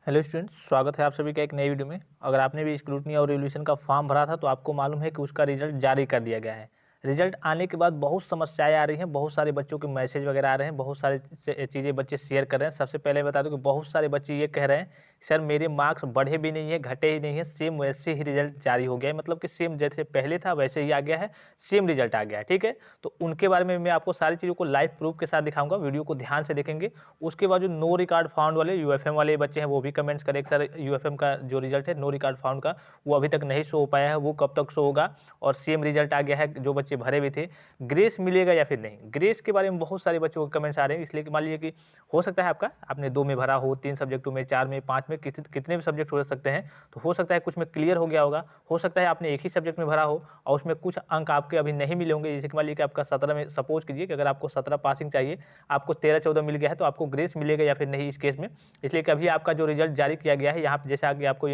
Hello students, स्वागत है आप सभी का एक नई वीडियो में। अगर आपने भी स्क्रूटनी और रिवोल्यूशन का फॉर्म भरा था तो आपको मालूम है कि उसका रिजल्ट जारी कर दिया गया है। रिजल्ट आने के बाद बहुत समस्याएं आ रही हैं, बहुत सारे बच्चों के मैसेज वगैरह आ रहे हैं, बहुत सारी चीज़ें बच्चे शेयर कर रहे हैं। सबसे पहले बता दूं कि बहुत सारे बच्चे ये कह रहे हैं सर मेरे मार्क्स बढ़े भी नहीं है, घटे ही नहीं है, सेम वैसे ही रिजल्ट जारी हो गया है, मतलब कि सेम जैसे पहले था वैसे ही आ गया है, सेम रिजल्ट आ गया है। ठीक है, तो उनके बारे में मैं आपको सारी चीज़ों को लाइव प्रूफ के साथ दिखाऊंगा। वीडियो को ध्यान से देखेंगे। उसके बाद जो नो रिकॉर्ड फाउंड वाले यूएफएम वाले बच्चे हैं वो भी कमेंट्स करें सर यूएफएम का जो रिजल्ट है नो रिकॉर्ड फाउंड का वो अभी तक नहीं शो हो पाया है, वो कब तक शो होगा, और सेम रिजल्ट आ गया है जो बच्चे भरे भी थे, ग्रेस मिलेगा या फिर नहीं। ग्रेस के बारे में बहुत सारे बच्चों के कमेंट्स आ रहे हैं, इसलिए कि मान लीजिए कि हो सकता है आपका आपने 2 में भरा हो, 3 सब्जेक्टों में, 4 में, 5 में, कितने भी सब्जेक्ट हो सकते हैं, तो हो सकता है कुछ में क्लियर हो गया होगा, हो सकता है आपने एक ही सब्जेक्ट में भरा हो और उसमें कुछ अंक आपके अभी नहीं मिले होंगे। जैसे कि मान लीजिए कि आपका 17 में, सपोज कीजिए कि अगर आपको 17 पासिंग चाहिए, आपको 13-14 मिल गया है, तो आपको ग्रेस मिलेगा या फिर नहीं इस केस में। इसलिए कि अभी आपका जो रिजल्ट जारी किया गया है यहाँ पे, जैसा कि आपको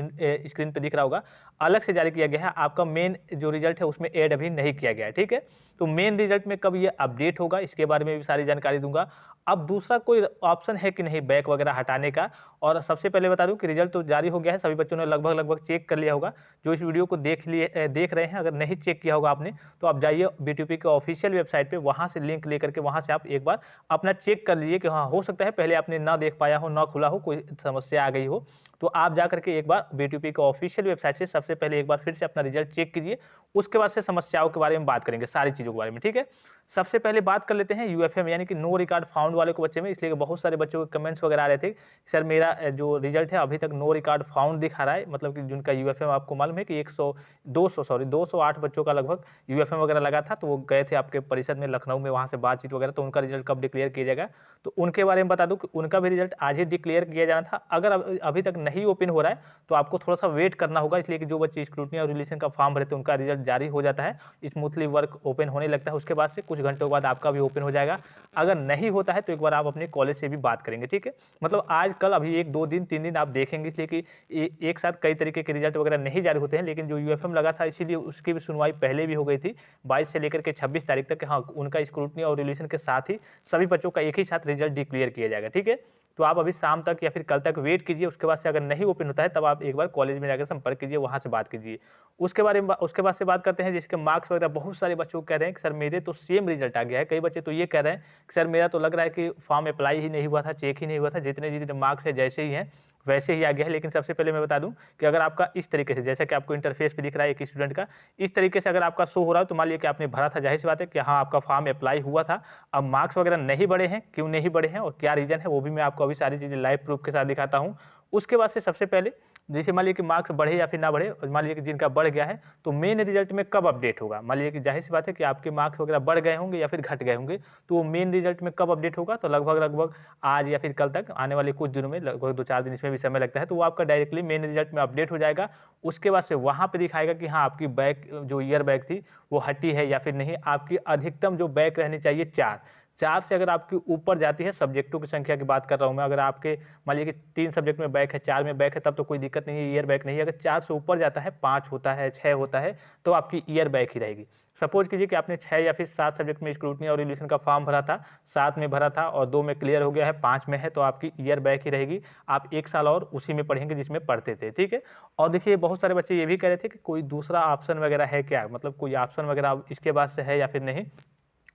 स्क्रीन पे दिख रहा होगा, अलग से जारी किया गया है। आपका मेन जो रिजल्ट है उसमें ऐड अभी नहीं किया गया है। ठीक है, तो मेन रिजल्ट में कब ये अपडेट होगा इसके बारे में भी सारी जानकारी दूंगा। अब दूसरा कोई ऑप्शन है कि नहीं बैक वगैरह हटाने का। और सबसे पहले बता दूं कि रिजल्ट तो जारी हो गया है, सभी बच्चों ने लगभग चेक कर लिया होगा। जो इस वीडियो को देख रहे हैं, अगर नहीं चेक किया होगा आपने तो आप जाइए बीटीपी के ऑफिशियल वेबसाइट पे, वहां से लिंक लेकर के वहां से आप एक बार अपना चेक कर लीजिए कि हाँ, हो सकता है पहले आपने ना देख पाया हो, ना खुला हो, कोई समस्या आ गई हो, तो आप जा करके एक बार बीटीपी के ऑफिशियल वेबसाइट से सबसे पहले एक बार फिर से अपना रिजल्ट चेक कीजिए। उसके बाद से समस्याओं के बारे में बात करेंगे, सारी चीज़ों के बारे में। ठीक है, सबसे पहले बात कर लेते हैं यूएफएम यानी कि नो रिकॉर्ड फाउंड वाले को बच्चे में। इसलिए बहुत सारे बच्चों के कमेंट्स वगैरह आ रहे थे सर मेरा जो रिजल्ट है अभी तक नो रिकॉर्ड फाउंड दिखा रहा है, मतलब कि जिनका यूएफएम आपको मालूम है कि 208 बच्चों का लगभग यूएफएम वगैरह लगा था, तो वो गए थे आपके परिषद में लखनऊ में, वहाँ से बातचीत वगैरह, तो उनका रिजल्ट कब डिक्लेयर किया जाएगा, तो उनके बारे में बता दूं कि उनका भी रिजल्ट आज ही डिक्लेयर किया जाना था। अगर अभी तक नहीं ओपन हो रहा है तो आपको थोड़ा सा वेट करना होगा। इसलिए कि जो बच्चे स्क्रूटनी और रिलेशन का फॉर्म भरे थे उनका रिजल्ट जारी हो जाता है, स्मूथली वर्क ओपन होने लगता है, उसके बाद से कुछ घंटों बाद आपका भी ओपन हो जाएगा। अगर नहीं होता है तो एक बार आप अपने कॉलेज से भी बात करेंगे। ठीक है, मतलब आज कल अभी 1-2 दिन 3 दिन आप देखेंगे, इसलिए कि एक साथ कई तरीके के रिजल्ट वगैरह नहीं जारी होते हैं। लेकिन जो यूएफएम लगा था इसीलिए उसकी भी सुनवाई पहले भी हो गई थी, 22 से लेकर के 26 तारीख तक। हाँ, उनका स्क्रूटनी और रिलेशन के साथ ही सभी बच्चों का एक ही साथ रिजल्ट डिक्लेयर किया जाएगा। ठीक है, तो आप अभी शाम तक या फिर कल तक वेट कीजिए। उसके बाद से अगर नहीं ओपन होता है तब आप एक बार कॉलेज में जाकर संपर्क कीजिए, वहाँ से बात कीजिए। उसके बाद से बात करते हैं जिसके मार्क्स वगैरह। बहुत सारे बच्चों को कह रहे हैं कि सर मेरे तो सेम रिजल्ट आ गया है। कई बच्चे तो ये कह रहे हैं कि सर मेरा तो लग रहा है कि फॉर्म अप्लाई ही नहीं हुआ था, चेक ही नहीं हुआ था, जितने जितने मार्क्स है जैसे ही हैं वैसे ही आ गया है। लेकिन सबसे पहले मैं बता दूं कि अगर आपका इस तरीके से, जैसा कि आपको इंटरफेस पे दिख रहा है एक स्टूडेंट का, इस तरीके से अगर आपका शो हो रहा है तो मान लीजिए कि आपने भरा था, जाहिर सी बात है कि हाँ आपका फॉर्म अप्लाई हुआ था। अब मार्क्स वगैरह नहीं बढ़े हैं, क्यों नहीं बढ़े हैं और क्या रीजन है वो भी मैं आपको अभी सारी चीज़ें लाइव प्रूफ के साथ दिखाता हूँ। उसके बाद से सबसे पहले जैसे मान लीजिए कि मार्क्स बढ़े या फिर ना बढ़े, और मान लीजिए कि जिनका बढ़ गया है तो मेन रिजल्ट में कब अपडेट होगा। मान लीजिए कि जाहिर सी बात है कि आपके मार्क्स वगैरह बढ़ गए होंगे या फिर घट गए होंगे, तो वो मेन रिजल्ट में कब अपडेट होगा, तो लगभग आज या फिर कल तक, आने वाले कुछ दिनों में, लगभग 2-4 दिन इसमें भी समय लगता है, तो वो आपका डायरेक्टली मेन रिजल्ट में अपडेट हो जाएगा। उसके बाद से वहाँ पे दिखाएगा कि हाँ आपकी बैक जो ईयर बैक थी वो हटी है या फिर नहीं। आपकी अधिकतम जो बैक रहनी चाहिए 4 से अगर आपकी ऊपर जाती है, सब्जेक्टों की संख्या की बात कर रहा हूँ मैं, अगर आपके मान लीजिए कि 3 सब्जेक्ट में बैक है, 4 में बैक है, तब तो कोई दिक्कत नहीं है, ईयर बैक नहीं है। अगर 4 से ऊपर जाता है, 5 होता है, 6 होता है, तो आपकी ईयर बैक ही रहेगी। सपोज कीजिए कि आपने 6 या फिर 7 सब्जेक्ट में स्क्रूटनी और रिलेशन का फॉर्म भरा था, 7 में भरा था और 2 में क्लियर हो गया है, 5 में है, तो आपकी ईयर बैक ही रहेगी। आप 1 साल और उसी में पढ़ेंगे जिसमें पढ़ते थे। ठीक है, और देखिए बहुत सारे बच्चे ये भी कह रहे थे कि कोई दूसरा ऑप्शन वगैरह है क्या, मतलब कोई ऑप्शन वगैरह इसके बाद से है या फिर नहीं।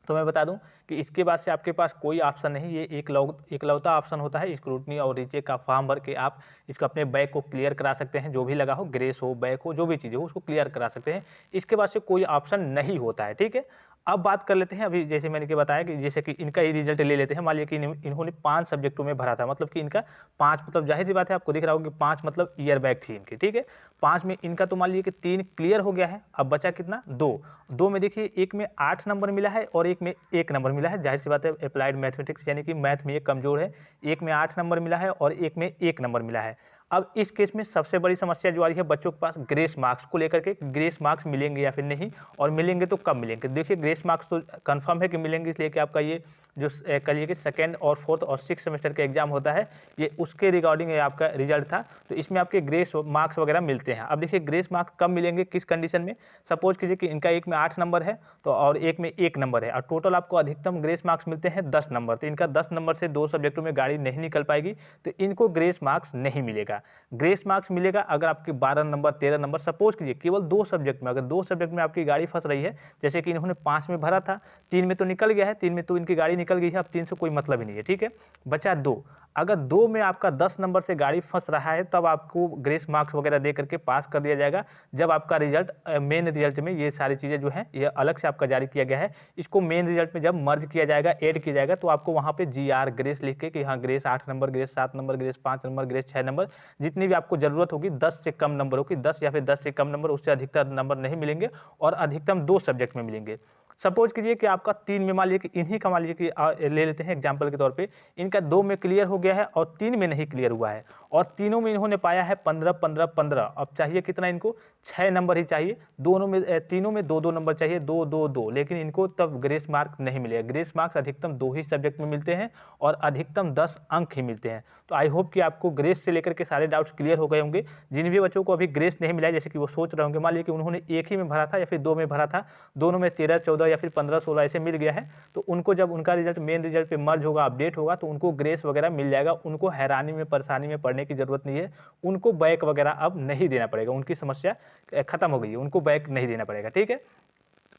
तो मैं बता दूं कि इसके बाद से आपके पास कोई ऑप्शन नहीं, ये एकलौता ऑप्शन होता है। स्क्रूटनी और रीचेक का फॉर्म भर के आप इसको अपने बैक को क्लियर करा सकते हैं, जो भी लगा हो, ग्रेस हो, बैक हो, जो भी चीज़ हो उसको क्लियर करा सकते हैं। इसके बाद से कोई ऑप्शन नहीं होता है। ठीक है, अब बात कर लेते हैं, अभी जैसे मैंने के बताया कि जैसे कि इनका ही रिजल्ट ले लेते हैं। मान लीजिए कि इन्होंने 5 सब्जेक्टों में भरा था, मतलब कि इनका 5, मतलब जाहिर सी बात है आपको दिख रहा होगा कि 5 मतलब ईयर बैक थी इनकी। ठीक है, 5 में इनका तो मान लीजिए कि 3 क्लियर हो गया है, अब बचा कितना, 2 में देखिए एक में 8 नंबर मिला है और एक में 1 नंबर मिला है। जाहिर सी बात है अप्लाइड मैथमेटिक्स यानी कि मैथ में ये कमजोर है, एक में 8 नंबर मिला है और एक में 1 नंबर मिला है। अब इस केस में सबसे बड़ी समस्या जो आ रही है बच्चों के पास ग्रेस मार्क्स को लेकर के, ग्रेस मार्क्स मिलेंगे या फिर नहीं, और मिलेंगे तो कब मिलेंगे। देखिए ग्रेस मार्क्स तो कंफर्म है कि मिलेंगे, इसलिए कि आपका ये जो कहिए कि सेकेंड और फोर्थ और सिक्स सेमेस्टर का एग्जाम होता है, ये उसके रिगार्डिंग आपका रिजल्ट था। तो इसमें आपके ग्रेस मार्क्स वगैरह मिलते हैं। अब देखिए ग्रेस मार्क्स कब मिलेंगे, किस कंडीशन में। सपोज कीजिए कि इनका एक में 8 नंबर है तो और एक में 1 नंबर है और टोटल आपको अधिकतम ग्रेस मार्क्स मिलते हैं 10 नंबर। तो इनका 10 नंबर से 2 सब्जेक्टों में गाड़ी नहीं निकल पाएगी, तो इनको ग्रेस मार्क्स नहीं मिलेगा। ग्रेस मार्क्स मिलेगा अगर आपके 12 नंबर 13 नंबर, सपोज कीजिए केवल 2 सब्जेक्ट में, अगर 2 सब्जेक्ट में आपकी गाड़ी फंस रही है, जैसे कि इन्होंने 5 में भरा था, 3 में तो निकल गया है, 3 में तो इनकी गाड़ी निकल गई है, अब 3 से कोई मतलब ही नहीं है, ठीक है, बचा 2। अगर 2 में आपका 10 नंबर से गाड़ी फंस रहा है तब आपको ग्रेस मार्क्स वगैरह दे करके पास कर दिया जाएगा। जब आपका रिजल्ट मेन रिजल्ट में ये सारी चीज़ें जो हैं ये अलग से आपका जारी किया गया है, इसको मेन रिजल्ट में जब मर्ज किया जाएगा, ऐड किया जाएगा, तो आपको वहाँ पे GR ग्रेस लिख के कि हाँ grace 8 number, grace 7 number, grace 5 number, grace 6 number, जितनी भी आपको ज़रूरत होगी, 10 से कम नंबर होगी, 10 या फिर 10 से कम नंबर, उससे अधिकतर नंबर नहीं मिलेंगे और अधिकतम 2 सब्जेक्ट में मिलेंगे। सपोज कीजिए कि आपका 3 में, मान लीजिए कि इन्हीं का मान लीजिए कि ले लेते हैं एग्जाम्पल के तौर पे, इनका 2 में क्लियर हो गया है और 3 में नहीं क्लियर हुआ है और तीनों में इन्होंने पाया है 15 15 15। अब चाहिए कितना इनको, 6 नंबर ही चाहिए, दोनों में तीनों में 2 2 नंबर चाहिए, 2 2 2, लेकिन इनको तब ग्रेस मार्क नहीं मिलेगा। ग्रेस मार्क्स अधिकतम 2 ही सब्जेक्ट में मिलते हैं और अधिकतम 10 अंक ही मिलते हैं। तो आई होप कि आपको ग्रेस से लेकर के सारे डाउट्स क्लियर हो गए होंगे। जिन भी बच्चों को अभी ग्रेस नहीं मिला है, जैसे कि वो सोच रहे होंगे, मान लीजिए कि उन्होंने एक ही में भरा था या फिर 2 में भरा था, दोनों में 13 14 या फिर 15 16 ऐसे मिल गया है, तो उनको जब उनका रिजल्ट मेन रिजल्ट पे मर्ज होगा, अपडेट होगा, तो उनको ग्रेस वगैरह मिल जाएगा। उनको हैरानी में परेशानी में पड़ने की जरूरत नहीं है, उनको बैक वगैरह अब नहीं देना पड़ेगा, उनकी समस्या खत्म हो गई है, उनको बैक नहीं देना पड़ेगा, ठीक है।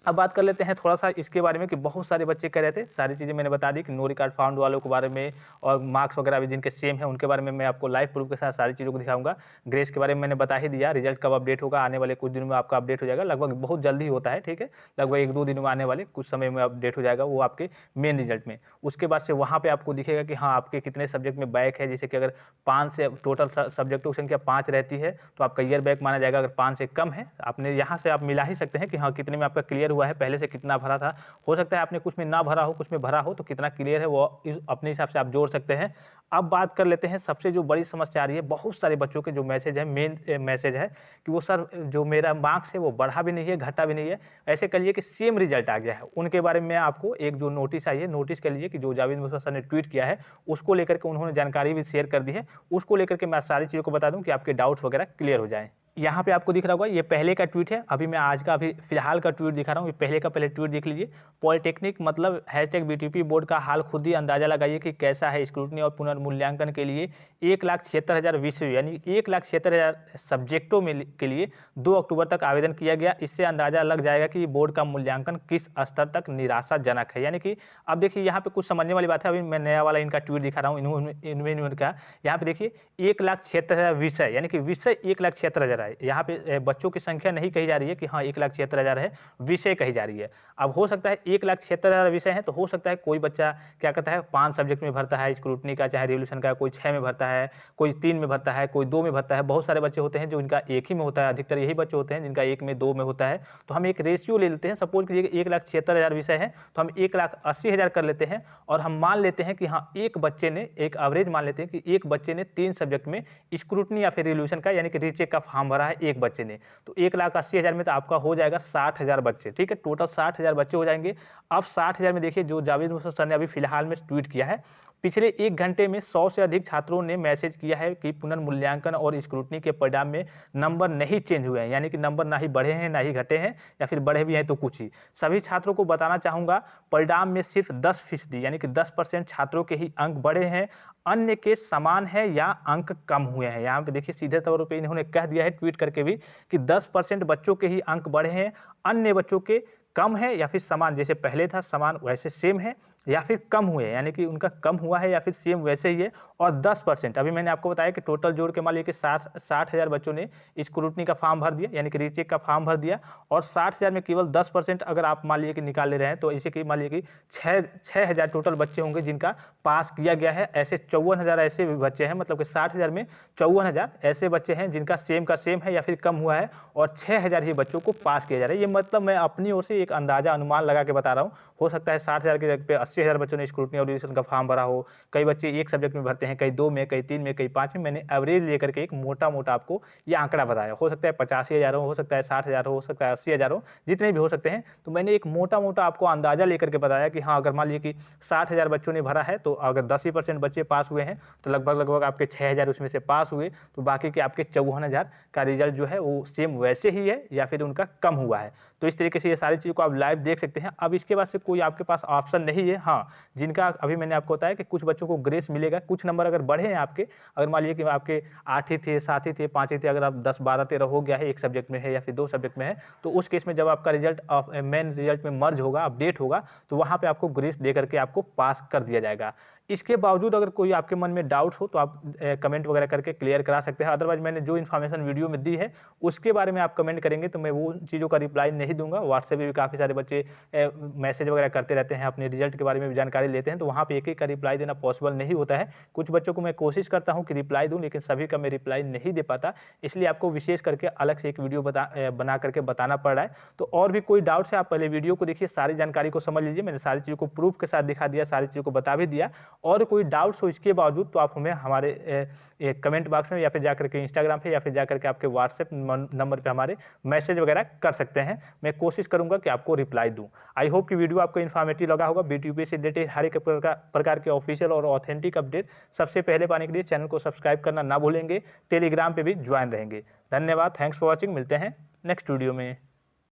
अब बात कर लेते हैं थोड़ा सा इसके बारे में कि बहुत सारे बच्चे कह रहे थे, सारी चीज़ें मैंने बता दी कि नो रिकॉर्ड फाउंड वालों के बारे में और मार्क्स वगैरह भी जिनके सेम है उनके बारे में मैं आपको लाइव प्रूफ के साथ सारी चीज़ों को दिखाऊंगा। ग्रेस के बारे में मैंने बता ही दिया, रिजल्ट कब अपडेट होगा, आने वाले कुछ दिनों में आपका अपडेट हो जाएगा, लगभग बहुत जल्दी होता है, ठीक है, लगभग 1-2 दिनों में आने वाले कुछ समय में अपडेट हो जाएगा वो आपके मेन रिजल्ट में। उसके बाद से वहाँ पर आपको दिखेगा कि हाँ आपके कितने सब्जेक्ट में बैक है, जैसे कि अगर 5 से टोटल सब्जेक्टों की संख्या 5 रहती है तो आपका ईयर बैक माना जाएगा। अगर 5 से कम है, आपने यहाँ से आप मिला ही सकते हैं कि हाँ कितने में आपका क्लियर हुआ है, पहले से कितना भरा था, हो सकता है आपने कुछ में ना भरा हो, कुछ में भरा हो, तो कितना क्लियर है वो अपने हिसाब से आप जोड़ सकते हैं। अब बात कर लेते हैं सबसे जो बड़ी समस्या आ रही है बहुत सारे बच्चों के, जो मैसेज है मेन मैसेज है कि वो सर जो मेरा मार्क्स है वो बढ़ा भी नहीं है घटा भी नहीं है, ऐसे कर लिए कि सेम रिजल्ट आ गया है। उनके बारे में आपको एक जो नोटिस आई है, नोटिस कर लीजिए कि जो जावेद मूसा सर ने ट्वीट किया है उसको लेकर के उन्होंने जानकारी भी शेयर कर दी है, उसको लेकर के मैं सारी चीज़ों को बता दूं कि आपके डाउट्स वगैरह क्लियर हो जाएं। यहाँ पे आपको दिख रहा होगा ये पहले का ट्वीट है, अभी मैं आज का अभी फिलहाल का ट्वीट दिखा रहा हूँ, ये पहले का पहले ट्वीट देख लीजिए। पॉलिटेक्निक मतलब #BTP बोर्ड का हाल खुद ही अंदाजा लगाइए कि कैसा है। स्क्रूटनी और पुनर्मूल्यांकन के लिए 1,76,000 विषय यानी 1,76,000 सब्जेक्टों में के लिए 2 अक्टूबर तक आवेदन किया गया। इससे अंदाजा लग जाएगा कि बोर्ड का मूल्यांकन किस स्तर तक निराशाजनक है। यानी कि अब देखिए यहाँ पे कुछ समझने वाली बात है, अभी मैं नया वाला इनका ट्वीट दिखा रहा हूँ इन्होंने का, यहाँ पे देखिए 1,76,000 विषय, यानी कि विषय 1,76,000 है। यहाँ पे बच्चों की संख्या नहीं कही जा रही है कि हाँ 1,76,000 है, विषय कही जा रही है। अब हो सकता है 1,76,000 विषय है, तो हो सकता है कोई बच्चा क्या कहता है 5 सब्जेक्ट में भरता है स्क्रूटनी का चाहे रिवोल्यूशन का, कोई 6 में भरता है, कोई 3 में भरता है, कोई 2 में भरता है। बहुत सारे बच्चे होते हैं जो इनका एक ही में होता है, अधिकतर यही बच्चे होते हैं जिनका 1 में 2 में होता है। तो हम एक रेशियो ले लेते हैं, सपोज कीजिए 1,76,000 विषय है तो हम 1,80,000 कर लेते हैं और हम मान लेते हैं कि हाँ एक बच्चे ने, एक एवरेज मान लेते हैं कि एक बच्चे ने 3 सब्जेक्ट में स्क्रूटनी या फिर रिवोल्यूशन का यानी कि रीचेक का फॉर्म भरा है एक बच्चे ने, तो 1,80,000 में तो आपका हो जाएगा 60,000 बच्चे, ठीक है, टोटल 60,000 बच्चे हो जाएंगे। अब 60,000 में देखिए जो जावेद मूसा सर ने अभी फिलहाल में ट्वीट किया है, पिछले 1 घंटे में 100 से अधिक छात्रों ने मैसेज किया है कि पुनर्मूल्यांकन और स्क्रूटनी के परिणाम में नंबर नहीं चेंज हुए हैं, यानी कि नंबर ना ही बढ़े हैं ना ही घटे हैं, या फिर बढ़े भी हैं तो कुछ ही। सभी छात्रों को बताना चाहूँगा परिणाम में सिर्फ 10% यानी कि 10% छात्रों के ही अंक बढ़े हैं, अन्य के समान है या अंक कम हुए हैं। यहाँ पे देखिए सीधे तौर पे इन्होंने कह दिया है ट्वीट करके भी कि 10% बच्चों के ही अंक बढ़े हैं, अन्य बच्चों के कम है या फिर समान, जैसे पहले था समान वैसे सेम है या फिर कम हुए, यानी कि उनका कम हुआ है या फिर सेम वैसे ही है। और 10% अभी मैंने आपको बताया कि टोटल जोड़ के मान लीजिए कि 60,000 बच्चों ने स्क्रूटनी का फॉर्म भर दिया यानी कि रीचेक का फॉर्म भर दिया, और 60,000 में केवल 10% अगर आप मान लीजिए कि निकाल ले रहे हैं तो इसे कि मान लीजिए कि 6,000 टोटल बच्चे होंगे जिनका पास किया गया है। ऐसे 54,000 ऐसे बच्चे हैं, मतलब कि 60,000 में 54,000 ऐसे बच्चे हैं जिनका सेम का सेम है या फिर कम हुआ है, और 6,000 ही बच्चों को पास किया जा रहा है। ये मतलब मैं अपनी ओर से एक अंदाजा अनुमान लगा के बता रहा हूँ, हो सकता है 60,000 की जगह पे 80,000 बच्चों ने स्क्रूटनी और रिविजन का फॉर्म भरा हो, कई बच्चे एक सब्जेक्ट में भरते हैं, कई 2 में, कई 3 में, कई 5 में। मैंने एवरेज लेकर के एक मोटा-मोटा आपको ये आंकड़ा बताया। हो सकता है 85,000 हो सकता है 60,000 हो सकता है 80,000 हो, जितने भी हो सकते हैं। तो मैंने एक मोटा-मोटा आपको अंदाज़ा लेकर के बताया कि हाँ, अगर मान लीजिए कि 60,000 बच्चों ने भरा है, तो अगर 10 ही % बच्चे पास हुए हैं, तो लगभग आपके 6,000 उसमें से पास हुए, तो बाकी के आपके 54,000 का रिजल्ट जो है वो सेम वैसे ही है या फिर उनका कम हुआ है। तो इस तरीके से ये सारी चीज़ों को आप लाइव देख सकते हैं। अब इसके बाद से कोई आपके पास ऑप्शन नहीं है। हाँ, जिनका अभी मैंने आपको बताया कि कुछ बच्चों को ग्रेस मिलेगा, कुछ नंबर अगर बढ़े हैं आपके, अगर मान लीजिए कि आपके 8 ही थे, 7 ही थे, 5 ही थे, अगर आप 10, 12, 13 हो गया है, एक सब्जेक्ट में है या फिर 2 सब्जेक्ट में है, तो उस केस में जब आपका रिजल्ट मेन रिजल्ट में मर्ज होगा, अपडेट होगा, तो वहाँ पे आपको ग्रेस दे करके आपको पास कर दिया जाएगा। इसके बावजूद अगर कोई आपके मन में डाउट्स हो तो आप कमेंट वगैरह करके क्लियर करा सकते हैं। अदरवाइज़ मैंने जो इन्फॉर्मेशन वीडियो में दी है, उसके बारे में आप कमेंट करेंगे तो मैं वो चीज़ों का रिप्लाई नहीं दूँगा। व्हाट्सएप पे भी काफ़ी सारे बच्चे मैसेज वगैरह करते रहते हैं, अपने रिजल्ट के बारे में भी जानकारी लेते हैं, तो वहाँ पे एक-एक का रिप्लाई देना पॉसिबल नहीं होता है। कुछ बच्चों को मैं कोशिश करता हूँ कि रिप्लाई दूँ, लेकिन सभी का मैं रिप्लाई नहीं दे पाता, इसलिए आपको विशेष करके अलग से एक वीडियो बना करके बताना पड़ रहा है। तो और भी कोई डाउट्स है, आप पहले वीडियो को देखिए, सारी जानकारी को समझ लीजिए। मैंने सारी चीज़ों को प्रूफ के साथ दिखा दिया, सारी चीज़ों को बता भी दिया। और कोई डाउट्स हो इसके बावजूद तो आप हमें हमारे कमेंट बॉक्स में या फिर जाकर के इंस्टाग्राम पे या फिर जाकर के आपके व्हाट्सएप नंबर पे हमारे मैसेज वगैरह कर सकते हैं। मैं कोशिश करूंगा कि आपको रिप्लाई दूं। आई होप कि वीडियो आपको इन्फॉर्मेटिव लगा होगा। BTUP से रिलेटेड हर एक प्रकार के ऑफिशियल और ऑथेंटिक अपडेट सबसे पहले पाने के लिए चैनल को सब्सक्राइब करना ना भूलेंगे। टेलीग्राम पे भी ज्वाइन रहेंगे। धन्यवाद, थैंक्स फॉर वॉचिंग। मिलते हैं नेक्स्ट वीडियो में।